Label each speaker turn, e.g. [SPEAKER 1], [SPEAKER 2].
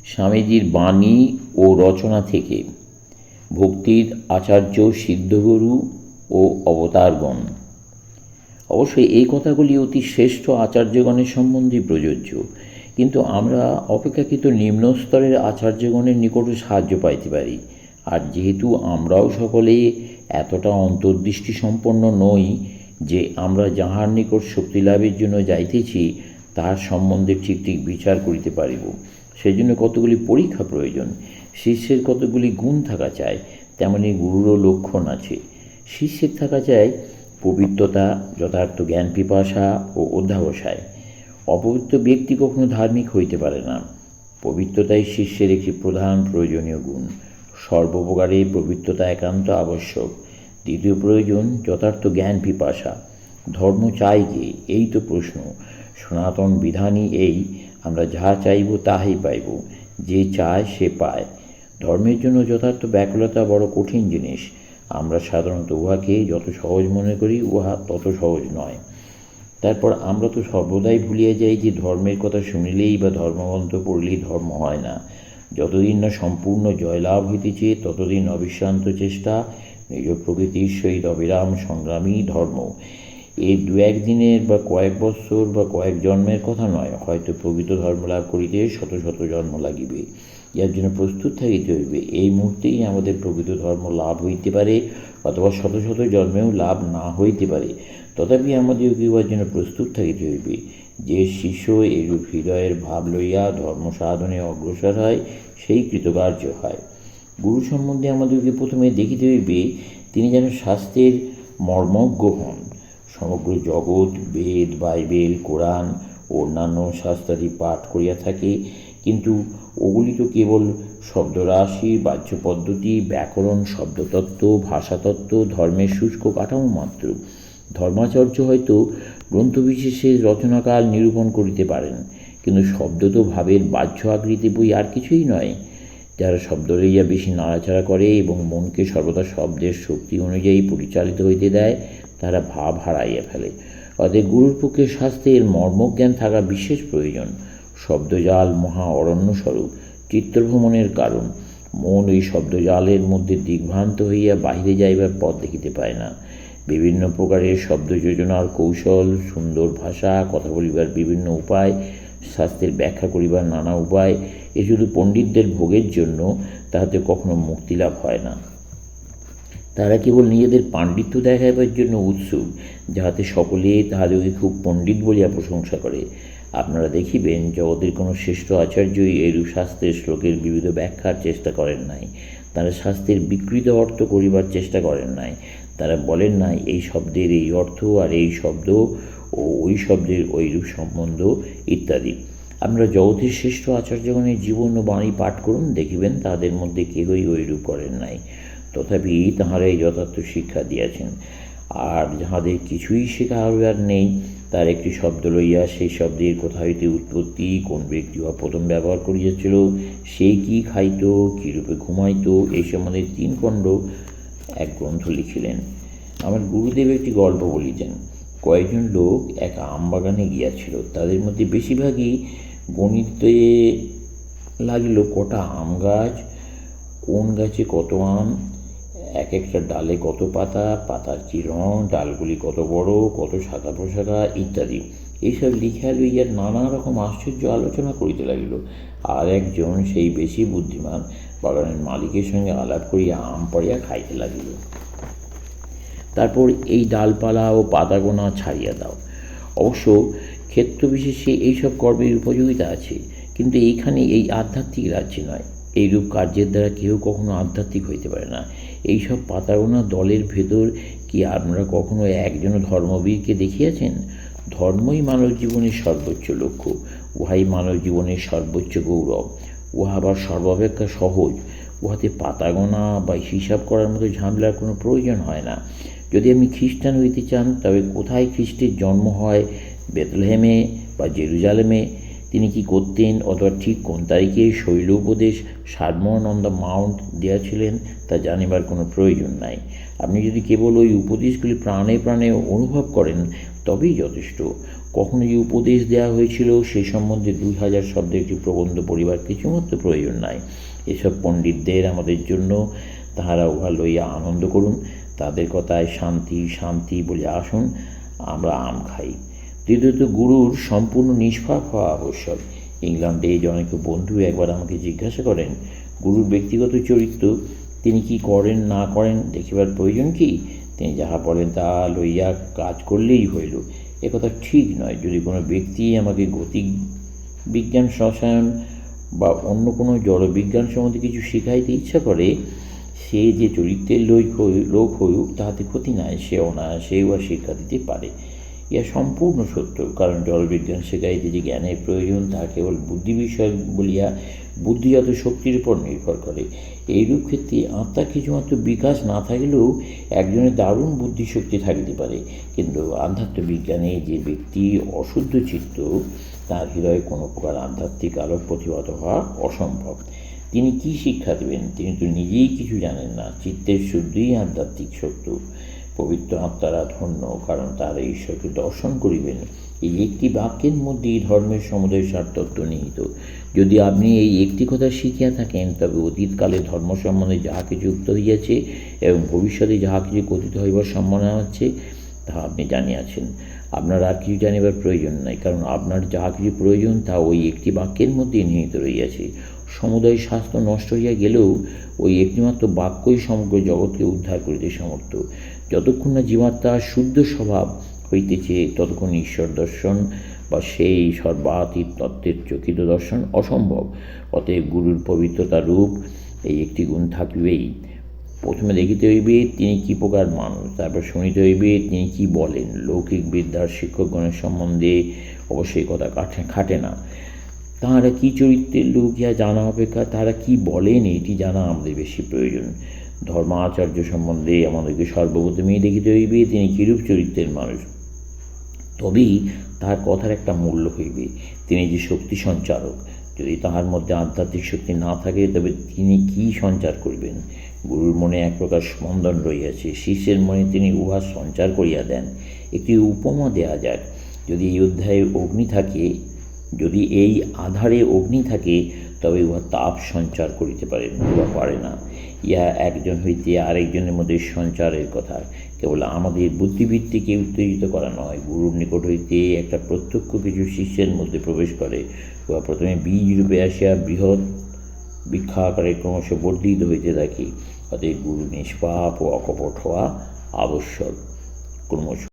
[SPEAKER 1] স্বামীজির বাণী ও রচনা থেকে ভক্তির আচার্য সিদ্ধগুরু ও অবতারগণ। অবশ্যই এই কথাগুলি অতি শ্রেষ্ঠ আচার্যগণের সম্বন্ধে প্রযোজ্য, কিন্তু আমরা অপেক্ষাকৃত নিম্ন স্তরের আচার্যগণের নিকটও সাহায্য পাইতে পারি। আর যেহেতু আমরাও সকলে এতটা অন্তর্দৃষ্টি সম্পন্ন নই যে আমরা যাহার নিকট শক্তি লাভের জন্য যাইতেছি তাহার সম্বন্ধে ঠিক ঠিক বিচার করিতে পারিব, সেজন্য কতগুলি পরীক্ষা প্রয়োজন। শিষ্যের কতগুলি গুণ থাকা চাই, তেমনি গুরুরও লক্ষণ আছে। শিষ্যের থাকা চাই পবিত্রতা, যথার্থ জ্ঞান পিপাসা ও অধ্যাবসায়। অপবিত্র ব্যক্তি কখনো ধার্মিক হইতে পারে না। পবিত্রতাই শিষ্যের একটি প্রধান প্রয়োজনীয় গুণ। সর্বপ্রকারে পবিত্রতা একান্ত আবশ্যক। দ্বিতীয় প্রয়োজন যথার্থ জ্ঞান পিপাসা। ধর্ম চাই কে, এই তো প্রশ্ন। সনাতন বিধানই এই, আমরা যাহা চাইব তাহাই পাইব, যে চায় সে পায়। ধর্মের জন্য যথার্থ ব্যাকুলতা বড় কঠিন জিনিস। আমরা সাধারণত উহাকে যত সহজ মনে করি, উহা তত সহজ নয়। তারপর আমরা তো সর্বদাই ভুলিয়া যাই যে ধর্মের কথা শুনিলেই বা ধর্মগ্রন্থ পড়লেই ধর্ম হয় না। যতদিন না সম্পূর্ণ জয়লাভ হইতেছে ততদিন অবিশ্রান্ত চেষ্টা, নিজ প্রকৃতির সহিত অবিরাম সংগ্রামী ধর্ম। এই দু একদিনের বা কয়েক বৎসর বা কয়েক জন্মের কথা নয়, হয়তো প্রকৃত ধর্ম লাভ করিতে শত শত জন্ম লাগিবে। যার জন্য প্রস্তুত থাকিতে হইবে। এই মুহূর্তেই আমাদের প্রকৃত ধর্ম লাভ হইতে পারে, অথবা শত শত জন্মেও লাভ না হইতে পারে। তথাপি আমাদের উহার জন্য প্রস্তুত থাকিতে হইবে। যে শিষ্য এইরূপ হৃদয়ের ভাব লইয়া ধর্ম সাধনে অগ্রসর হয়, সেই কৃতকার্য হয়। গুরু সম্বন্ধে আমাদেরকে প্রথমে দেখিতে হইবে তিনি যেন শাস্ত্রের মর্মজ্ঞ হন। সমগ্র জগৎ বেদ, বাইবেল, কোরআন ও অন্যান্য শাস্ত্রাদি পাঠ করিয়া থাকে, কিন্তু ওগুলি তো কেবল শব্দরাশি, বাহ্য পদ্ধতি, ব্যাকরণ, শব্দতত্ত্ব, ভাষাতত্ত্ব, ধর্মের শুষ্ক কাঠামো মাত্র। ধর্মাচার্য হয়তো গ্রন্থবিশেষের রচনাকাল নিরূপণ করিতে পারেন, কিন্তু শব্দ তো ভাবের বাহ্য আকৃতি বই, আর কিছুই নয়। যারা শব্দ লইয়া বেশি নাড়াচাড়া করে এবং মনকে সর্বদা শব্দের শক্তি অনুযায়ী পরিচালিত হইতে দেয়, তারা ভাব হারাইয়া ফেলে। অতএব গুরুর পক্ষে শাস্ত্রের মর্মজ্ঞান থাকা বিশেষ প্রয়োজন। শব্দজাল মহা অরণ্যস্বরূপ, চিত্তভ্রমণের কারণ। মন এই শব্দজালের মধ্যে দিগ্ভ্রান্ত হইয়া বাহিরে যাইবার পথ দেখিতে পায় না। বিভিন্ন প্রকারের শব্দ যোজনার কৌশল, সুন্দর ভাষা, কথা বলিবার বিভিন্ন উপায়, শাস্ত্রের ব্যাখ্যা করিবার নানা উপায়, এ শুধু পণ্ডিতদের ভোগের জন্য, তাহাতে কখনো মুক্তিলাভ হয় না। তারা কেবল নিজেদের পাণ্ডিত্য দেখাইবার জন্য উৎসুক, যাহাতে সকলে তাহাদেরকে খুব পণ্ডিত বলিয়া প্রশংসা করে। আপনারা দেখিবেন জগতের কোনো শ্রেষ্ঠ আচার্যই এইরূপ শাস্ত্রের শ্লোকের বিবিধ ব্যাখ্যার চেষ্টা করেন নাই। তারা শাস্ত্রের বিকৃত অর্থ করিবার চেষ্টা করেন নাই। তারা বলেন নাই এই শব্দের এই অর্থ, আর এই শব্দ ও ওই শব্দের ওইরূপ সম্বন্ধ ইত্যাদি। আমরা জগতের শ্রেষ্ঠ আচার্যগণের জীবন ও বাণী পাঠ করুন, দেখিবেন তাদের মধ্যে কেহই ওইরূপ করেন নাই। তথাপি তাঁহারাই যথার্থ শিক্ষা দিয়াছেন। আর যাহাদের কিছুই শেখাবার নেই, তার একটি শব্দ লইয়া সেই শব্দের কোথা হইতে উৎপত্তি, কোন ব্যক্তি উহা প্রথম ব্যবহার করিয়াছিল, সে কি খাইত, কীরূপে ঘুমাইত, এই সম্বন্ধে 3 খণ্ড এক গ্রন্থ লিখিলেন। আমার গুরুদেব একটি গল্প বলিতেন। কয়েকজন লোক এক আম বাগানে গিয়াছিল। তাদের মধ্যে বেশিরভাগই গণিতে লাগিল কটা আম গাছ, কোন গাছে কত আম, এক একটা ডালে কত পাতা, পাতার কী রং, ডালগুলি কত বড়, কত শাখা প্রশাখা ইত্যাদি। এইসব লিখা লইয়া নানা রকম আশ্চর্য আলোচনা করিতে লাগিল। আর একজন, সেই বেশি বুদ্ধিমান, বাগানের মালিকের সঙ্গে আলাপ করিয়া আম পাড়িয়া খাইতে লাগিল। তারপর এই ডালপালা ও পাতাগোনা ছাড়িয়া দাও। অবশ্য ক্ষেত্রবিশেষে এইসব কর্মের উপযোগিতা আছে, কিন্তু এইখানে এই আধ্যাত্মিক রাজ্যে নয়। এইরূপ কার্যের দ্বারা কেউ কখনো আধ্যাত্মিক হইতে পারে না। এইসব পাতাগোনা দলের ভেতর কি আপনারা কখনো একজন ধর্মবীরকে দেখিয়াছেন? ধর্মই মানব জীবনের সর্বোচ্চ লক্ষ্য, উহাই মানব জীবনের সর্বোচ্চ গৌরব। উহা আবার সর্বাপেক্ষা সহজ। উহাতে পাতাগোনা বা হিসাব করার মতো ঝামেলার কোনো প্রয়োজন হয় না। যদি আপনি খ্রিস্টান হইতে চান, তবে কোথায় খ্রিস্টের জন্ম হয়, বেথলেহেমে বা জেরুজালেমে, তিনি কি করতেন, অথবা ঠিক কোন তারিখে শৈল উপদেশ সারমন অন দ্য মাউন্ট দিয়াছিলেন, তা জানিবার কোনো প্রয়োজন নাই। আপনি যদি কেবল ওই উপদেশগুলি প্রাণে প্রাণে অনুভব করেন, তবেই যথেষ্ট। কখনো যে উপদেশ দেওয়া হয়েছিল সে সম্বন্ধে 2000 শব্দের একটি প্রবন্ধ পড়িবার কিছুমাত্র প্রয়োজন নাই। এসব পণ্ডিতদের আমাদের জন্য, তাহারা উহা লইয়া আনন্দ করুন, তাদের কথায় শান্তি শান্তি বলে আসুন, আমরা আম খাই। তৃতীয়ত, গুরুর সম্পূর্ণ নিষ্পাপ হওয়া আবশ্যক। ইংল্যান্ডে জনৈক বন্ধু একবার আমাকে জিজ্ঞাসা করেন, গুরুর ব্যক্তিগত চরিত্র তিনি কি করেন না করেন দেখিবার প্রয়োজন কি? তিনি যাহা বলেন তা লইয়া কাজ করলেই হইল। একথা ঠিক নয়। যদি কোনো ব্যক্তি আমাকে গতিক বিজ্ঞান, রসায়ন বা অন্য কোনো জড়বিজ্ঞান সম্বন্ধে কিছু শিখাইতে ইচ্ছা করে, সে যে চরিত্রের লোক হইউক তাহাতে ক্ষতি নাই, সে অনায়াসে উহা শিক্ষা দিতে পারে। ইহা সম্পূর্ণ সত্য, কারণ জড়বিজ্ঞান শেখাইতে যে জ্ঞানের প্রয়োজন তাহা কেবল বুদ্ধি বিষয় বলিয়া বুদ্ধিজাত শক্তির উপর নির্ভর করে। এইরূপ ক্ষেত্রে আত্মার কিছুমাত্র বিকাশ না থাকিলেও একজনের দারুণ বুদ্ধিশক্তি থাকিতে পারে, কিন্তু আধ্যাত্মবিজ্ঞানে যে ব্যক্তি অশুদ্ধ চিত্ত, তার হৃদয়ে কোনো প্রকার আধ্যাত্মিক আলোক প্রতিভাত হওয়া অসম্ভব। তিনি কি শিক্ষা দেবেন? তিনি তো নিজেই কিছু জানেন না। চিত্তের শুদ্ধই আধ্যাত্মিক সত্য। পবিত্র আত্মারা ধন্য, কারণ তারা ঈশ্বরকে দর্শন করিবেন। এই একটি বাক্যের মধ্যেই ধর্মের সমুদয় সারতত্ত্ব নিহিত। যদি আপনি এই একটি কথা শিখিয়া থাকেন, তবে অতীতকালে ধর্ম সম্বন্ধে যাহা কিছু উক্ত হইয়াছে এবং ভবিষ্যতে যাহা কিছু কথিত হইবার সম্ভাবনা আছে, তাহা আপনি জানিয়াছেন। আপনার আর কিছু জানিবার প্রয়োজন নাই, কারণ আপনার যাহা কিছু প্রয়োজন তা ওই একটি বাক্যের মধ্যেই নিহিত রইয়াছে। সমুদয় শাস্ত্র নষ্ট হইয়া গেলেও ওই একটিমাত্র বাক্যই সমগ্র জগৎকে উদ্ধার করিতে সমর্থ। যতক্ষণ না জীবাত্মার শুদ্ধ স্বভাব হইতেছে, ততক্ষণ ঈশ্বর দর্শন বা সেই সর্বাতীত তত্ত্বের চকিত দর্শন অসম্ভব। অতএব গুরুর পবিত্রতা রূপ এই একটি গুণ থাকিবেই। প্রথমে দেখিতে হইবে তিনি কী প্রকার মানুষ, তারপর শুনিতে হইবে তিনি কি বলেন। লৌকিক বিদ্যার শিক্ষকগণের সম্বন্ধে অবশ্যই কথা খাটে না। তাঁরা কী চরিত্রের লোক ইহা জানা অপেক্ষা তাঁরা কি বলেন এটি জানা আমাদের বেশি প্রয়োজন। ধর্মাচার্য সম্বন্ধে আমাদেরকে সর্বপ্রথমেই দেখিতে হইবে তিনি কিরূপ চরিত্রের মানুষ, তবেই তাহার কথার একটা মূল্য হইবে। তিনি যে শক্তি সঞ্চারক, যদি তাহার মধ্যে আধ্যাত্মিক শক্তি না থাকে তবে তিনি কি সঞ্চার করিবেন? গুরুর মনে এক প্রকার স্পন্দন রহিয়াছে, শিষ্যের মনে তিনি উহা সঞ্চার করিয়া দেন। একটি উপমা দেয়া যাক। যদি এই আধারে অগ্নি থাকে, তবে উহা তাপ সঞ্চার করিতে পারে না। ইহা একজন হইতে আরেকজনের মধ্যে সঞ্চারের কথা। কেবল আমাদের বুদ্ধিবৃত্তিকে উত্তেজিত করা নয়, গুরুর নিকট হইতে একটা প্রত্যক্ষ কিছু শিষ্যের মধ্যে প্রবেশ করে। উহা প্রথমে বীজ রূপে আসিয়া বৃহৎ বৃক্ষ আকারে ক্রমশ বর্ধিত হইতে থাকে। অতএব গুরু নিষ্পাপ ও অকপট হওয়া আবশ্যক। ক্রমশ